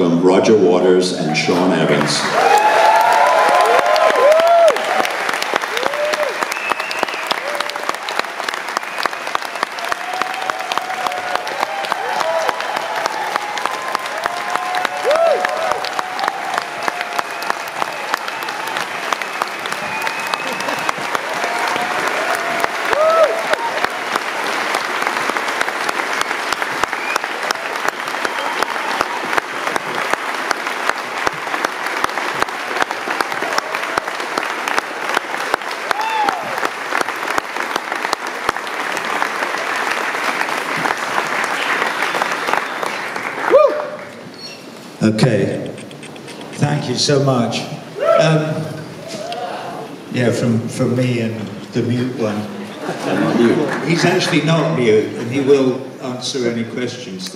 welcome Roger Waters and Sean Evans. Okay, thank you so much. Yeah, from me and the mute one. He's actually not mute, and he will answer any questions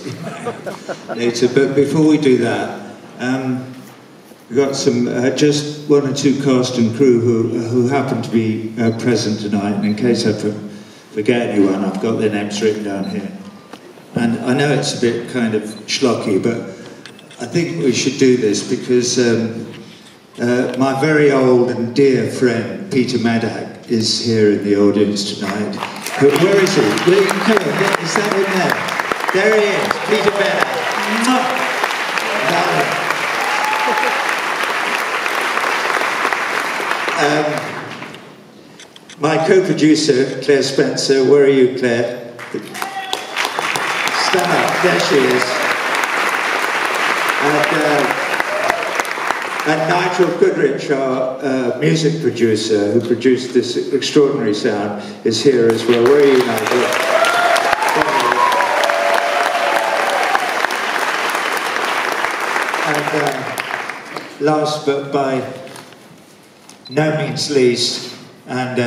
later. But before we do that, we've got some just one or two cast and crew who happen to be present tonight. And in case I forget anyone, I've got their names written down here. And I know it's a bit kind of schlocky, but I think we should do this because my very old and dear friend Peter Maddock is here in the audience tonight. Where is he? Will you come on? Is that him there? There he is, Peter Maddock. My co-producer, Claire Spencer, where are you, Claire? Stand up, there she is. And Nigel Goodrich, our music producer, who produced this extraordinary sound, is here as well. Where are you, Nigel? And last but by no means least, and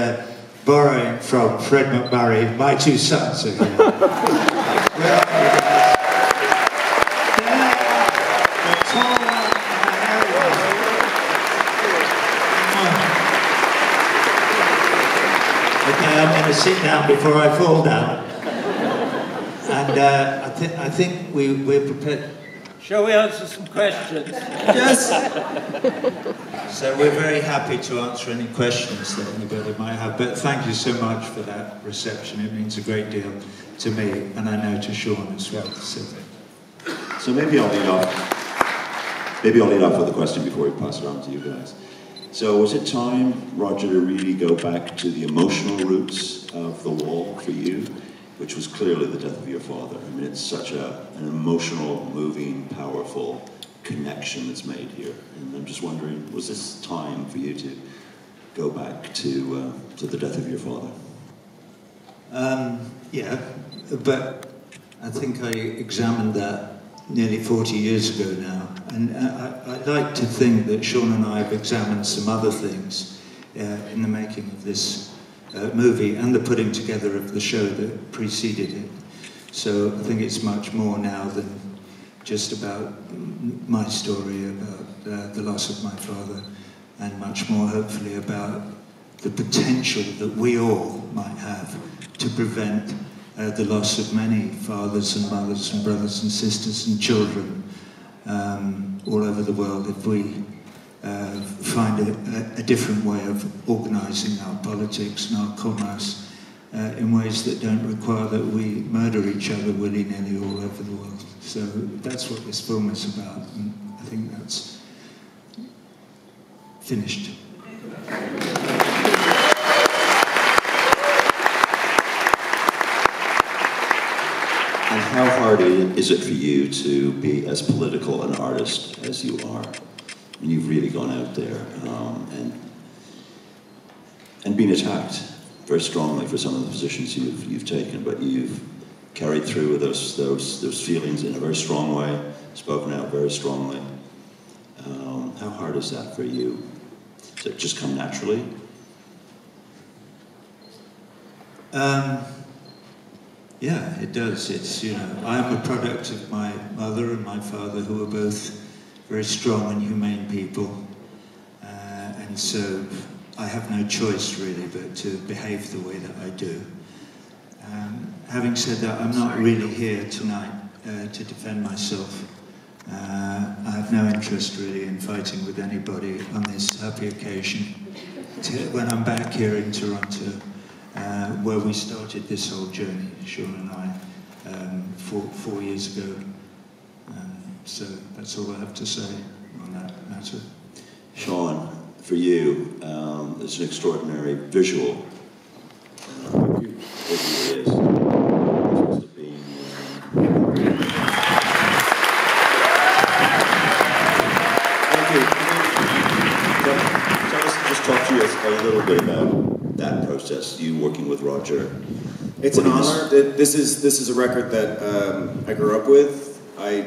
borrowing from Fred McMurray, my two sons are here. Where are you? I'm going to sit down before I fall down. And I think we're prepared. Shall we answer some questions? Yes. So we're very happy to answer any questions that anybody might have. But thank you so much for that reception. It means a great deal to me, and I know to Sean as well. So maybe I'll lead off. Maybe I'll lead off with a question before we pass it on to you guys. So was it time, Roger, to really go back to the emotional roots of The Wall for you, which was clearly the death of your father? I mean, it's such an emotional, moving, powerful connection that's made here. And I'm just wondering, was this time for you to go back to the death of your father? Yeah, but I think I examined that nearly 40 years ago now, and I'd like to think that Sean and I have examined some other things in the making of this movie and the putting together of the show that preceded it. So I think it's much more now than just about my story, about the loss of my father, and much more hopefully about the potential that we all might have to prevent the loss of many fathers and mothers and brothers and sisters and children all over the world if we find a different way of organising our politics and our commerce in ways that don't require that we murder each other willy-nilly all over the world. So that's what this film is about, and I think that's finished. And how hard is it for you to be as political an artist as you are? And you've really gone out there and been attacked very strongly for some of the positions you've taken, but you've carried through with those feelings in a very strong way, spoken out very strongly. How hard is that for you? Does it just come naturally? Yeah, it does. It's, you know, I'm a product of my mother and my father, who were both very strong and humane people. And so I have no choice, really, but to behave the way that I do. Having said that, I'm not really here tonight to defend myself. I have no interest really in fighting with anybody on this happy occasion. When I'm back here in Toronto, where we started this whole journey, Sean and I, 4 years ago. So that's all I have to say on that matter. Sean, for you, it's an extraordinary visual. It really is. It's just being, Thank you. Just talk to us a little bit about that process, you working with Roger. It's an honor. This is a record that I grew up with. I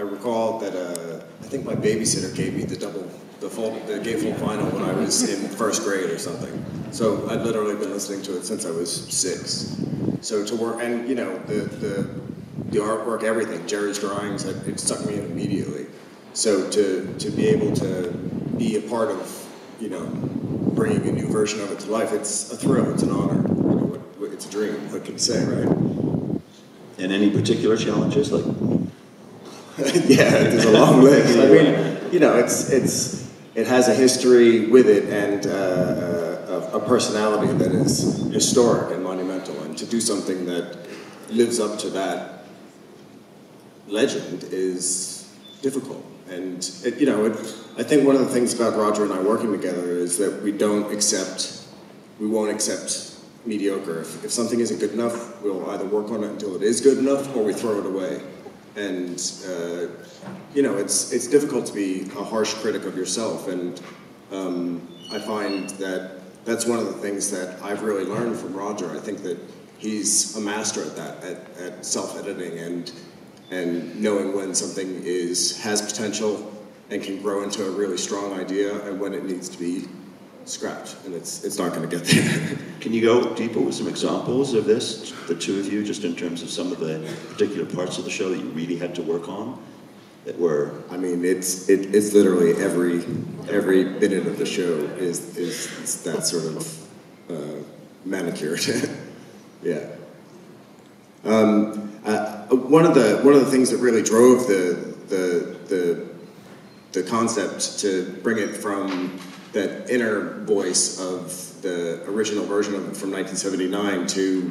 recall that I think my babysitter gave me the gatefold vinyl when I was in first grade or something. So I'd literally been listening to it since I was 6. So to work, and you know, the artwork, everything, Jerry's drawings, it stuck me in immediately. So to be able to be a part of, you know, bringing a new version of it to life, it's a thrill, it's an honor. You know, it's a dream, what can you say, right? And any particular challenges, like? Yeah, there's a long list. I mean, you know, it has a history with it and a personality that is historic and monumental, and to do something that lives up to that legend is difficult. And I think one of the things about Roger and I working together is that we won't accept mediocre. If something isn't good enough, we'll either work on it until it is good enough, or we throw it away. And it's difficult to be a harsh critic of yourself, and I find that that's one of the things that I've really learned from Roger. I think that he's a master at that, at self-editing and knowing when something has potential and can grow into a really strong idea, and when it needs to be scrapped, and it's not going to get there. Can you go deeper with some examples of this, the two of you, just in terms of some of the particular parts of the show that you really had to work on? That were... I mean, it's literally every minute of the show is that sort of manicured. Yeah. One of the things that really drove the concept to bring it from that inner voice of the original version of it from 1979 to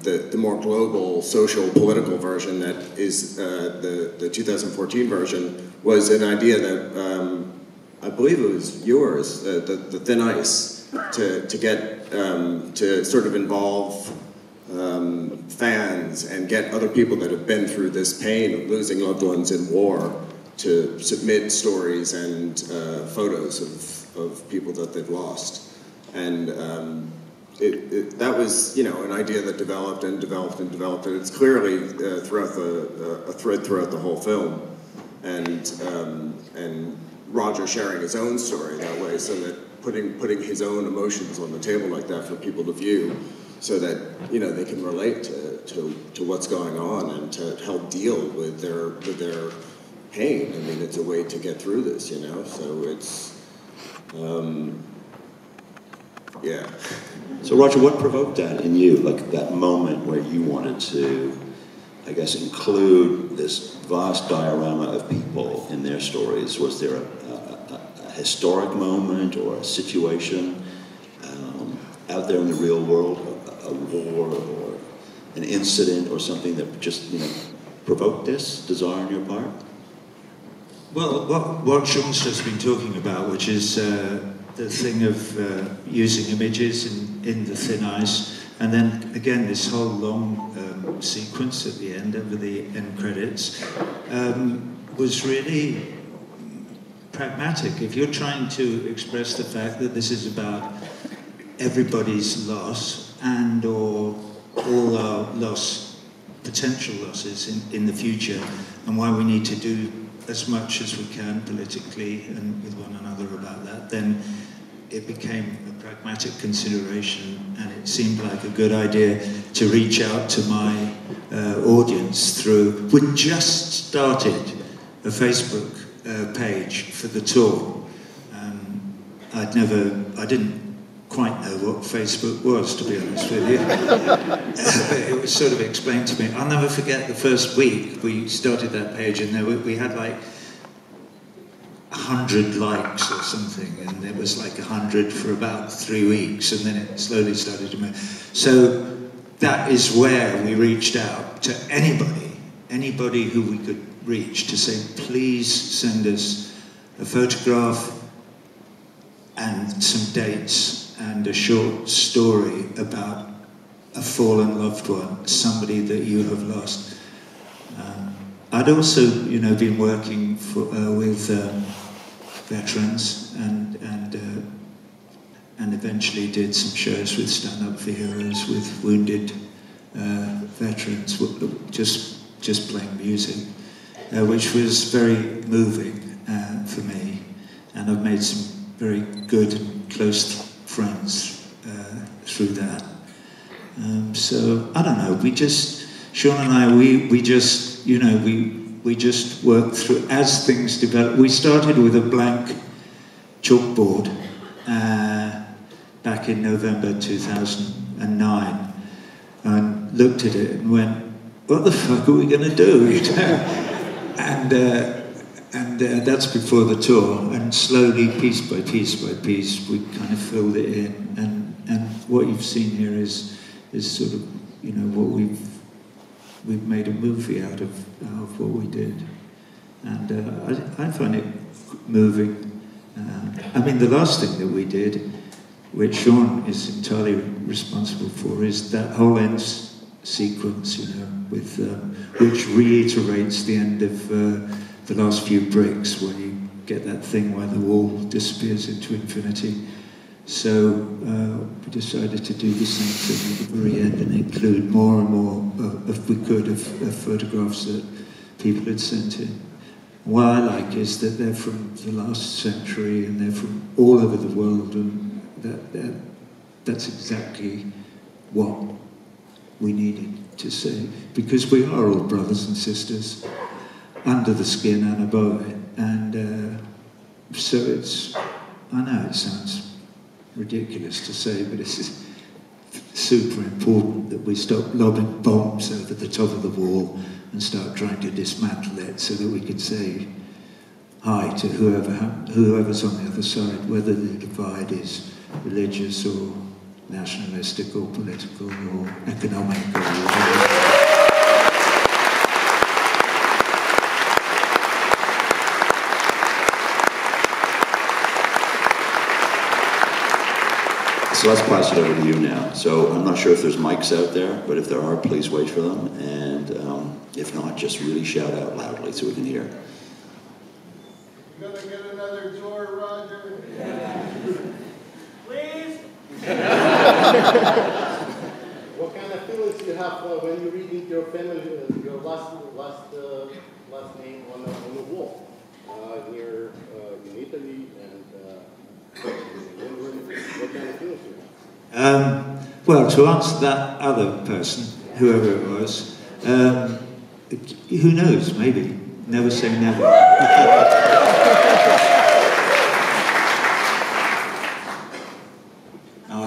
the more global social political version that is the 2014 version was an idea that I believe it was yours, the thin ice, to get to sort of involve fans and get other people that have been through this pain of losing loved ones in war to submit stories and photos of people that they've lost. And that was, an idea that developed and developed and developed, and it's clearly a thread throughout the whole film. And Roger sharing his own story that way, so that putting his own emotions on the table like that for people to view, so that they can relate to what's going on and to help deal with their pain. I mean, it's a way to get through this, so it's, yeah. So Roger, what provoked that in you, like that moment where you wanted to, I guess, include this vast diorama of people in their stories? Was there a historic moment or a situation out there in the real world, a war or an incident or something that just, provoked this desire on your part? Well, what Sean's just been talking about, which is the thing of using images in the thin ice, and then again this whole long sequence at the end, over the end credits, was really pragmatic. If you're trying to express the fact that this is about everybody's loss and or all our potential losses in the future, and why we need to do as much as we can politically and with one another about that, then it became a pragmatic consideration, and it seemed like a good idea to reach out to my audience through... We'd just started a Facebook page for the tour. I didn't quite know what Facebook was, to be honest with you. But it was sort of explained to me. I'll never forget the first week we started that page, and we had like 100 likes or something, and it was like 100 for about 3 weeks, and then it slowly started to move. So that is where we reached out to anybody who we could reach, to say, please send us a photograph and some dates and a short story about a fallen loved one, somebody that you have lost. I'd also, you know, been working with veterans and eventually did some shows with Stand Up for Heroes with wounded veterans, just playing music, which was very moving for me, and I've made some very good and close friends through that. So I don't know. Sean and I, we just, you know, we just worked through as things developed. We started with a blank chalkboard back in November 2009, and looked at it and went, "What the fuck are we going to do?" You know? And that's before the tour, and slowly, piece by piece by piece, we kind of filled it in. And what you've seen here is sort of, you know, what we've made a movie out of what we did, and I find it moving. I mean, the last thing that we did, which Sean is entirely responsible for, is that whole end sequence, you know, with which reiterates the end of the last few bricks, where you get that thing where the wall disappears into infinity. So we decided to do the same thing at the very end and include more and more, if we could, of photographs that people had sent in. What I like is that they're from the last century and they're from all over the world, and that's exactly what we needed to say, because we are all brothers and sisters under the skin and above it. And so it's, I know it sounds ridiculous to say, but it's super important that we stop lobbing bombs over the top of the wall and start trying to dismantle it, so that we can say hi to whoever's on the other side, whether the divide is religious or nationalistic or political or economic or whatever. So let's pass it over to you now. So I'm not sure if there's mics out there, but if there are, please wait for them. And if not, just really shout out loudly so we can hear. You gonna get another tour, Roger? Yeah. Please? What kind of feelings do you have when you read into your family, your last name on the wall here in Italy and what kind of feelings do you have? Well, to answer that other person, whoever it was, who knows, maybe. Never say never.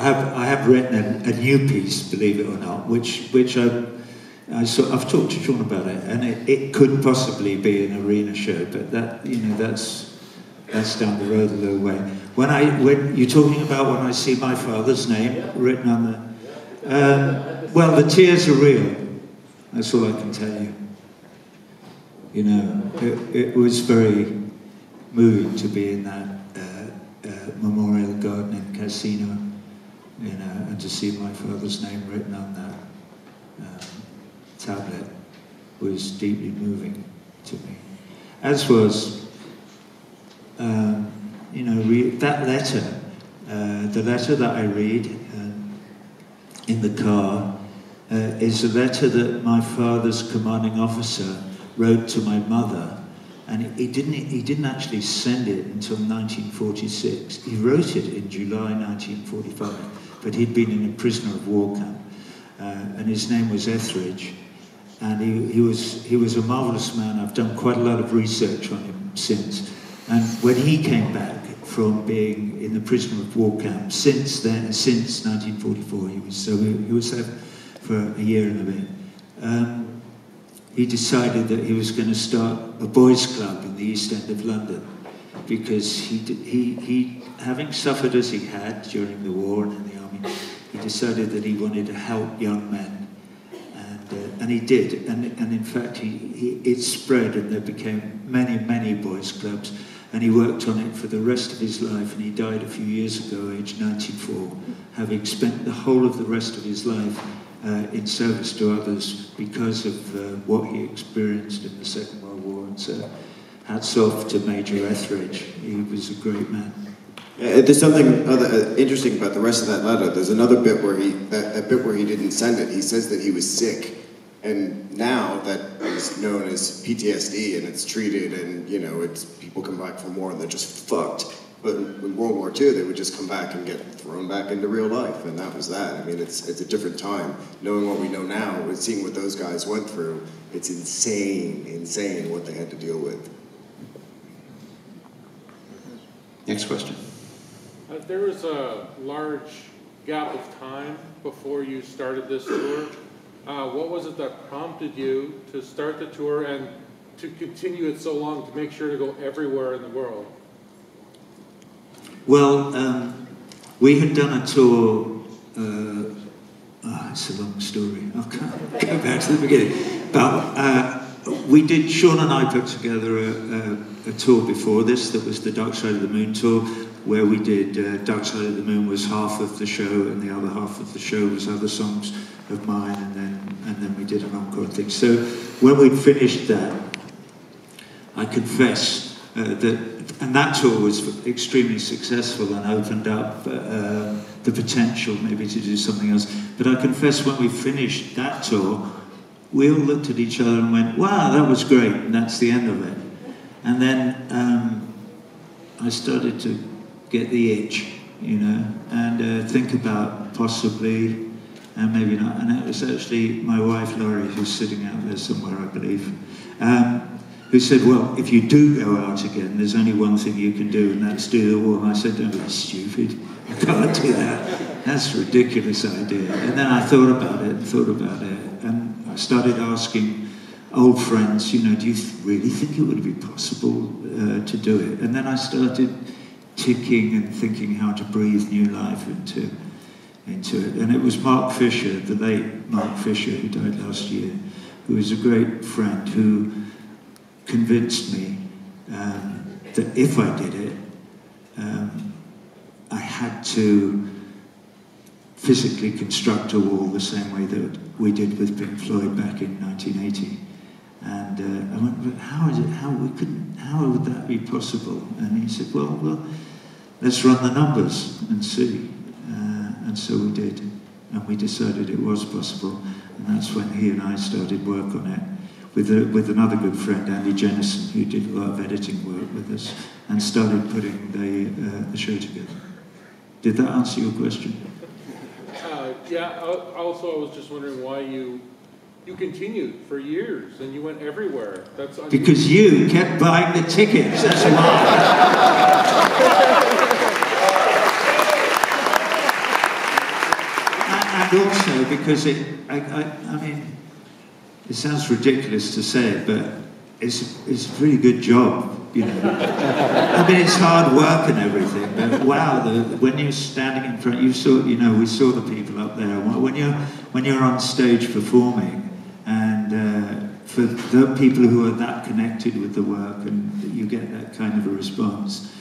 I have written a new piece, believe it or not, which I've talked to Sean about it, and it could possibly be an arena show, but that, you know, that's down the road a little way. When you're talking about when I see my father's name written on the, well, the tears are real. That's all I can tell you. You know, it was very moving to be in that memorial garden in Casino, you know, and to see my father's name written on that tablet was deeply moving to me. As was, you know, that letter, the letter that I read in the car is a letter that my father's commanding officer wrote to my mother, and he didn't actually send it until 1946. He wrote it in July 1945, but he'd been in a prisoner of war camp, and his name was Etheridge, and he was a marvelous man. I've done quite a lot of research on him since, and when he came back from being in the prisoner of war camp. Since then, since 1944, he was there for a year and a bit. He decided that he was going to start a boys' club in the East End of London, because he having suffered as he had during the war and in the army, he decided that he wanted to help young men, and he did. And in fact, it spread, and there became many boys' clubs. And he worked on it for the rest of his life, and he died a few years ago, aged 94, having spent the whole of the rest of his life in service to others because of what he experienced in the Second World War. And so, hats off to Major Etheridge. He was a great man. There's something interesting about the rest of that letter. There's another bit where that bit where he didn't send it. He says that he was sick. And now that is known as PTSD, and it's treated, and it's people come back from war and they're just fucked. But in World War II, they would just come back and get thrown back into real life, and that was that. I mean, it's a different time. Knowing what we know now, and seeing what those guys went through, it's insane what they had to deal with. Next question. There was a large gap of time before you started this tour. What was it that prompted you to start the tour and to continue it so long, to make sure to go everywhere in the world? Well, we had done a tour, it's a long story, I can't go back to the beginning, but Sean and I put together a tour before this that was the Dark Side of the Moon tour, where we did Dark Side of the Moon was half of the show, and the other half of the show was other songs of mine, and then we did an encore thing. So when we'd finished that, I confess that tour was extremely successful and opened up the potential maybe to do something else. But I confess, when we finished that tour, we all looked at each other and went, wow, that was great, and that's the end of it. And then I started to get the itch, and think about possibly, and maybe not. And it was actually my wife, Laurie, who's sitting out there somewhere, I believe, who said, well, if you do go out again, there's only one thing you can do, and that's do the war. And I said, don't be stupid. I can't do that. That's a ridiculous idea. And then I thought about it, and I started asking old friends, do you really think it would be possible to do it? And then I started ticking and thinking how to breathe new life into it. And it was Mark Fisher, the late Mark Fisher, who died last year, who was a great friend, who convinced me that if I did it, I had to physically construct a wall the same way that we did with Pink Floyd back in 1980. And I went, but how would that be possible? And he said, well, let's run the numbers and see. And so we did, and we decided it was possible, and that's when he and I started work on it with another good friend, Andy Jennison, who did a lot of editing work with us, and started putting the show together. Did that answer your question? Yeah. Also, I was just wondering why you continued for years and you went everywhere. That's unusual. Because you kept buying the tickets. That's why. And also because I mean, it sounds ridiculous to say it, but it's a pretty good job, I mean, it's hard work and everything, but wow, when you're standing in front, we saw the people up there. When you're on stage performing, and for the people who are that connected with the work, and you get that kind of a response,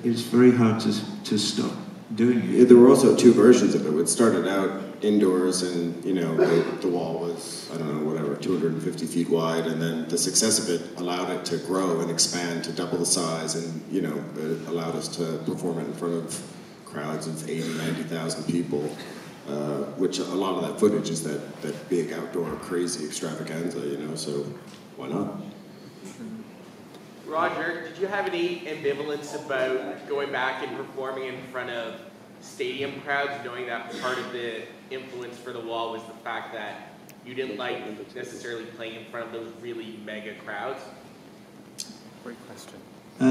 it's very hard to stop doing it. Yeah, there were also two versions of it. It started out indoors, and the wall was, I don't know, whatever, 250 feet wide, and then the success of it allowed it to grow and expand to double the size, and it allowed us to perform it in front of crowds of 80, 90,000 people, which a lot of that footage is that big outdoor crazy extravaganza, so why not? Roger, did you have any ambivalence about going back and performing in front of stadium crowds, knowing that part of the influence for The Wall was the fact that you didn't like necessarily playing in front of those really mega crowds? Great question. No,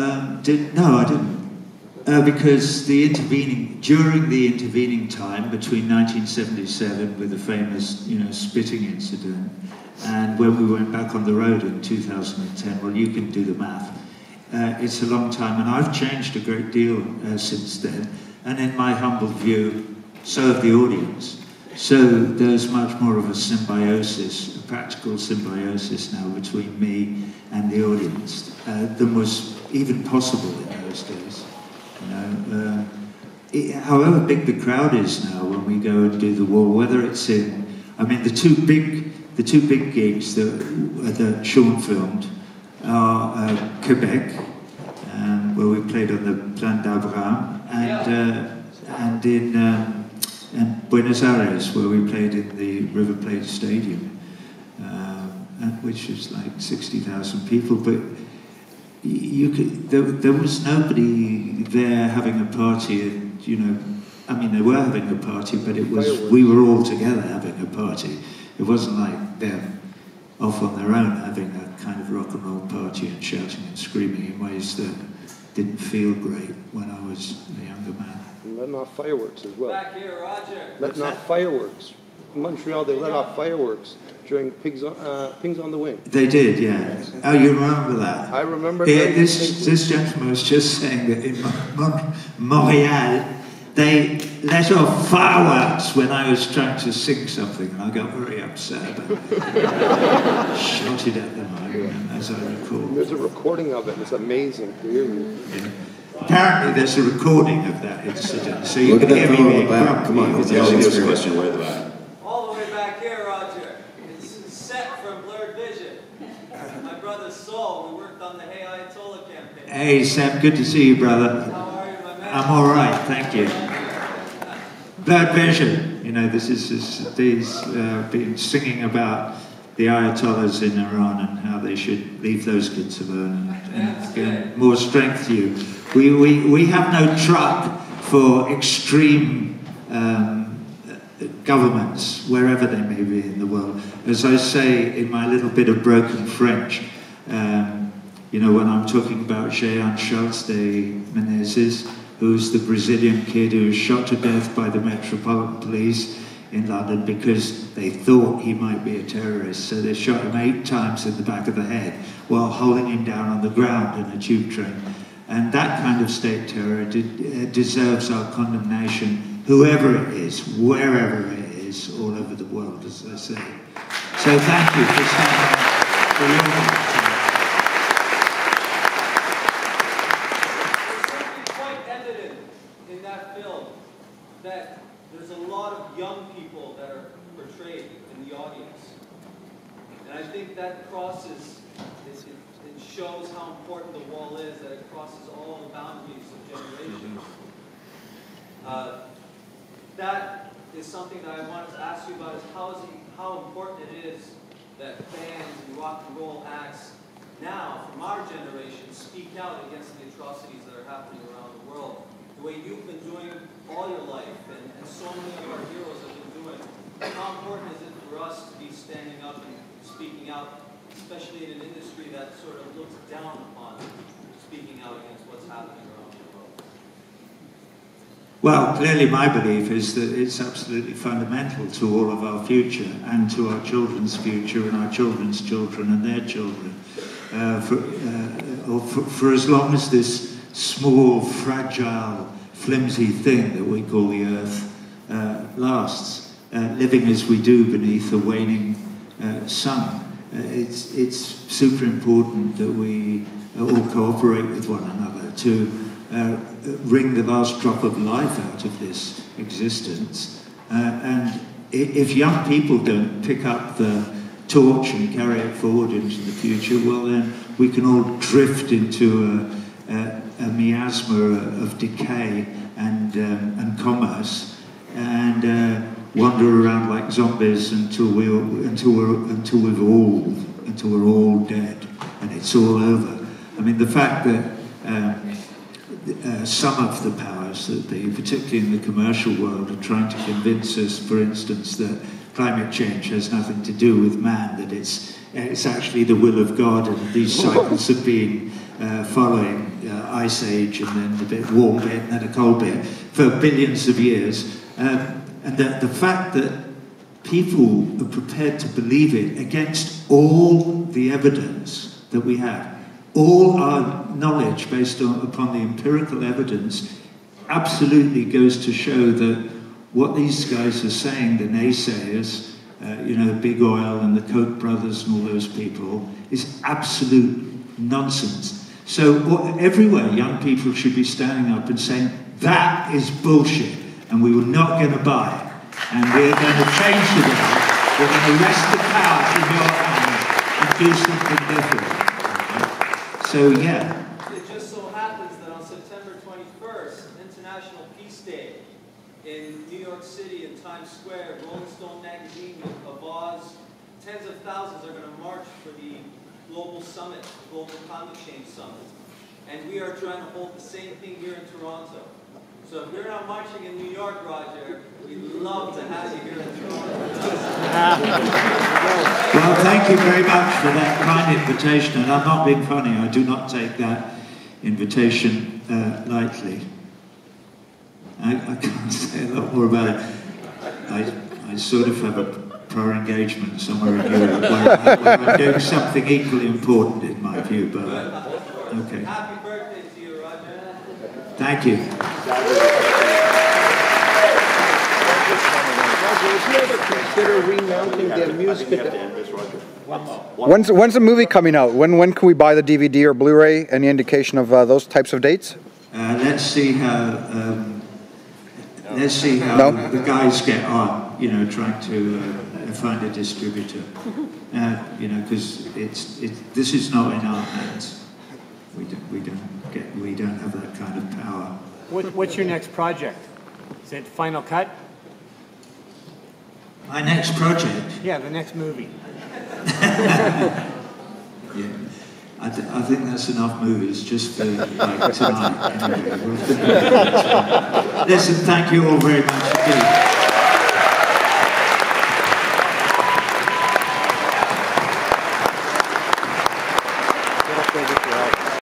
I didn't. Because during the intervening time between 1977 with the famous, spitting incident, and when we went back on the road in 2010, well, you can do the math. It's a long time, and I've changed a great deal since then. And in my humble view, so have the audience. So there's much more of a symbiosis, a practical symbiosis now between me and the audience than was even possible in those days. However big the crowd is now when we go and do the wall, whether it's in, the two big gigs that Sean filmed are Quebec, where we played on the Plan d'Abraham, and in Buenos Aires, where we played in the River Plate Stadium, which is like 60,000 people. But there was nobody there having a party, and they were having a party, but we were all together having a party. It wasn't like them off on their own having a kind of rock and roll party and shouting and screaming in ways that didn't feel great when I was a younger man. And letting off fireworks as well. Back here, Roger. Letting off fireworks. In Montreal, they let off fireworks during Pigs on the Wing. They did, yeah. Oh, you remember that? I remember. Yeah, this gentleman was just saying that in Montreal, they let off fireworks when I was trying to sing something, and I got very upset about it. Shouted at them, as I recall. There's a recording of it. It's amazing to hear you. Yeah. Apparently, there's a recording of that incident, so you Look can at that hear me fellow being in the back. grumpy. Come on, let's ask this question. Where are the back? All the way back here, Roger. It's set from Blurred Vision. My brother Saul, we worked on the Hey Ayatollah campaign. Hey, Sam, good to see you, brother. How are you, my man? I'm all right, thank you. Blurred Vision, these been singing about the Ayatollahs in Iran and how they should leave those kids alone and get more strength to you. We have no truck for extreme governments, wherever they may be in the world. As I say in my little bit of broken French, when I'm talking about Jean Charles de Menezes, who's the Brazilian kid who was shot to death by the Metropolitan Police in London because they thought he might be a terrorist. So they shot him 8 times in the back of the head while holding him down on the ground in a tube train. And that kind of state terror deserves our condemnation, whoever it is, wherever it is, all over the world, as I say. So thank you for standing for your that there's a lot of young people that are portrayed in the audience. And I think that crosses, it shows how important the wall is, that it crosses all the boundaries of generations. That is something that I wanted to ask you about, is how important it is that bands and rock and roll acts now, from our generation, speak out against the atrocities that are happening around the world. The way you've been doing all your life, and so many of our heroes have been doing. How important is it for us to be standing up and speaking out, especially in an industry that sort of looks down upon speaking out against what's happening around the world? Well, clearly my belief is that it's absolutely fundamental to all of our future and to our children's future and our children's children and their children. For as long as this small, fragile, flimsy thing that we call the Earth lasts, living as we do beneath a waning sun. It's super important that we all cooperate with one another to wring the last drop of life out of this existence. And if young people don't pick up the torch and carry it forward into the future, well then we can all drift into a miasma of decay and commerce, and wander around like zombies until we're all dead and it's all over. I mean, the fact that some of the powers that be, particularly in the commercial world, are trying to convince us, for instance, that climate change has nothing to do with man, that it's actually the will of God, and these cycles have been following ice age and then the bit warm bit and then a cold bit for billions of years. And the fact that people are prepared to believe it against all the evidence that we have, all our knowledge based upon the empirical evidence, absolutely goes to show that what these guys are saying, the naysayers, you know, Big Oil and the Koch brothers and all those people, is absolute nonsense. So everywhere young people should be standing up and saying, that is bullshit, and we were not going to buy it. And we're going to change the world. We're going to wrest the power from your hands and do something different. So, yeah. It just so happens that on September 21st, International Peace Day, in New York City, in Times Square, Rolling Stone magazine, a vase, tens of thousands are going to march for the Global Summit, the Global Climate Change Summit. And we are trying to hold the same thing here in Toronto. So if you're not marching in New York, Roger, we'd love to have you here in Toronto. Well, thank you very much for that kind invitation. And I'm not being funny. I do not take that invitation lightly. I can't say a lot more about it. I sort of have a prior engagement somewhere in Europe where I'm doing something equally important in my view, but okay. Happy birthday to you, Roger. Thank you. Consider remounting the music. When's the movie coming out? When can we buy the DVD or Blu-ray? Any indication of those types of dates? Let's see how the guys get on. You know, trying to find a distributor. You know, because this is not in our hands. We don't have that kind of power. What's your next project? Is it Final Cut? My next project? Yeah, the next movie. Yeah, I think that's enough movies just for like tonight. Anyway, listen, thank you all very much indeed.